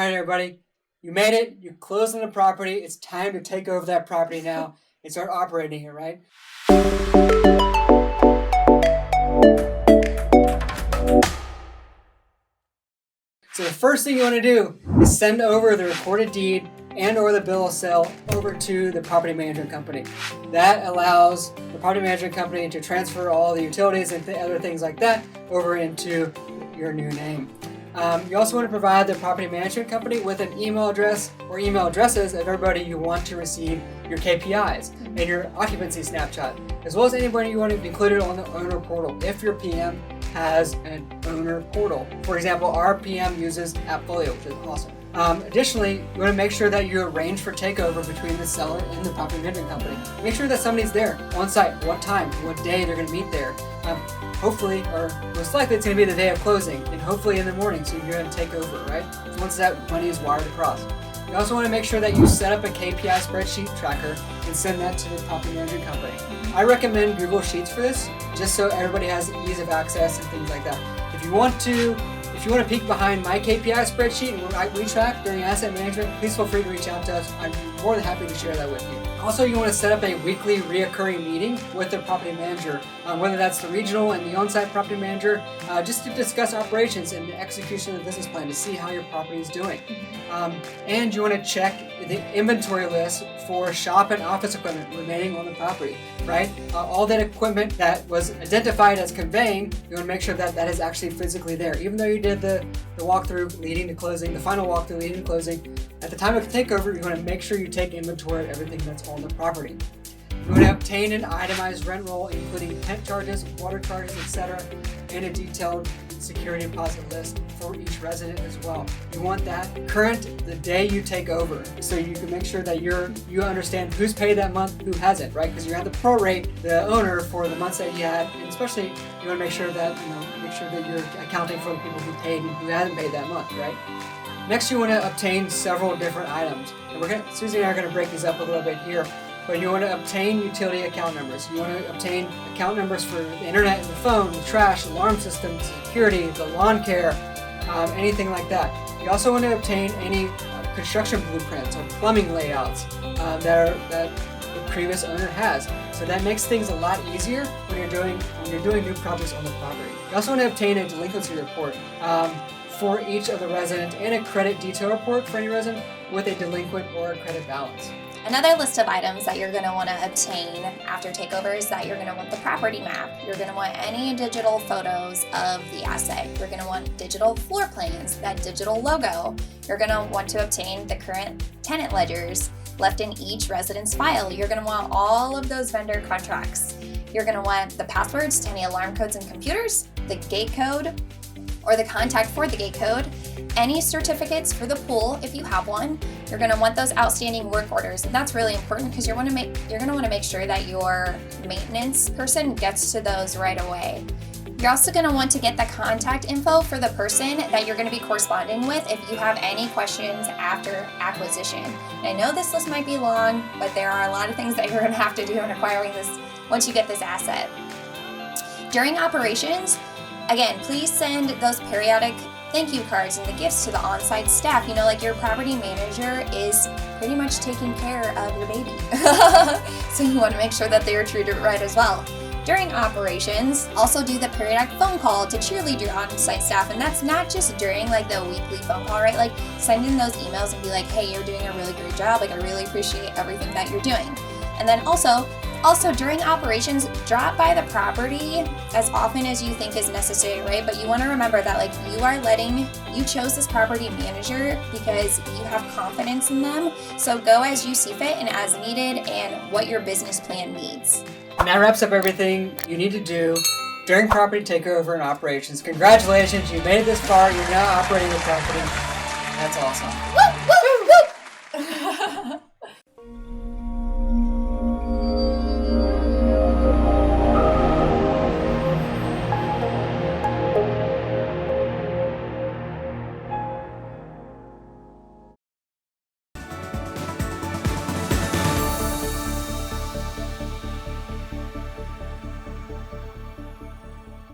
right, everybody. You made it. You closed on the property. It's time to take over that property now and start operating it, right? So the first thing you want to do is send over the recorded deed and or the bill of sale over to the property management company. That allows the property management company to transfer all the utilities and other things like that over into your new name. You also want to provide the property management company with an email address or email addresses of everybody you want to receive your KPIs and your occupancy snapshot, as well as anybody you want to include it on the owner portal if your PM has an owner portal. For example, our PM uses AppFolio, which is awesome. Additionally, you want to make sure that you arrange for takeover between the seller and the property management company. Make sure that somebody's there on site, what time, what day they're going to meet there. Hopefully, or most likely, it's going to be the day of closing, and hopefully in the morning, so you're going to take over, right? Once that money is wired across. You also want to make sure that you set up a KPI spreadsheet tracker and send that to the property management company. I recommend Google Sheets for this, just so everybody has ease of access and things like that. If you want to peek behind my KPI spreadsheet and what we track during asset management, please feel free to reach out to us. I'm more than happy to share that with you. Also, you want to set up a weekly reoccurring meeting with the property manager, whether that's the regional and the on-site property manager, just to discuss operations and the execution of the business plan to see how your property is doing. And you want to check the inventory list for shop and office equipment remaining on the property, right? All that equipment that was identified as conveying, you want to make sure that that is actually physically there. Even though you did the walkthrough leading to closing, the final walkthrough leading to closing, at the time of takeover, you want to make sure you take inventory of everything that's on the property. You want to obtain an itemized rent roll, including tent charges, water charges, etc., and a detailed security deposit list for each resident as well. You want that current the day you take over, so you can make sure that you understand who's paid that month, who hasn't, right? Because you have to prorate the owner for the months that you had, and especially you want to make sure that you're accounting for the people who paid and who hasn't paid that month, right? Next, you want to obtain several different items, and Suzy and I are going to break these up a little bit here. But you want to obtain utility account numbers. You want to obtain account numbers for the internet and the phone, the trash, alarm systems, security, the lawn care, anything like that. You also want to obtain any construction blueprints or plumbing layouts that the previous owner has. So that makes things a lot easier when you're doing new projects on the property. You also want to obtain a delinquency report for each of the residents and a credit detail report for any resident with a delinquent or a credit balance. Another list of items that you're going to want to obtain after takeover is that you're going to want the property map. You're going to want any digital photos of the asset. You're going to want digital floor plans, that digital logo. You're going to want to obtain the current tenant ledgers left in each resident's file. You're going to want all of those vendor contracts. You're going to want the passwords to any alarm codes and computers, the gate code or the contact for the gate code, any certificates for the pool if you have one. You're going to want those outstanding work orders, and that's really important because you're going to want to make sure that your maintenance person gets to those right away. You're also going to want to get the contact info for the person that you're going to be corresponding with if you have any questions after acquisition. And I know this list might be long, but there are a lot of things that you're going to have to do in acquiring this once you get this asset. During operations, again, please send those periodic thank you cards and the gifts to the on-site staff. Like your property manager is pretty much taking care of your baby. So you want to make sure that they are treated right as well. During operations, also do the periodic phone call to cheerlead your on-site staff. And that's not just during the weekly phone call, right? Send in those emails and be like, hey, you're doing a really great job. I really appreciate everything that you're doing. And then also during operations, drop by the property as often as you think is necessary, right? But you want to remember that you chose this property manager because you have confidence in them. So go as you see fit and as needed and what your business plan needs. And that wraps up everything you need to do during property takeover and operations. Congratulations, you made it this far. You're now operating the property. That's awesome. Woo, woo!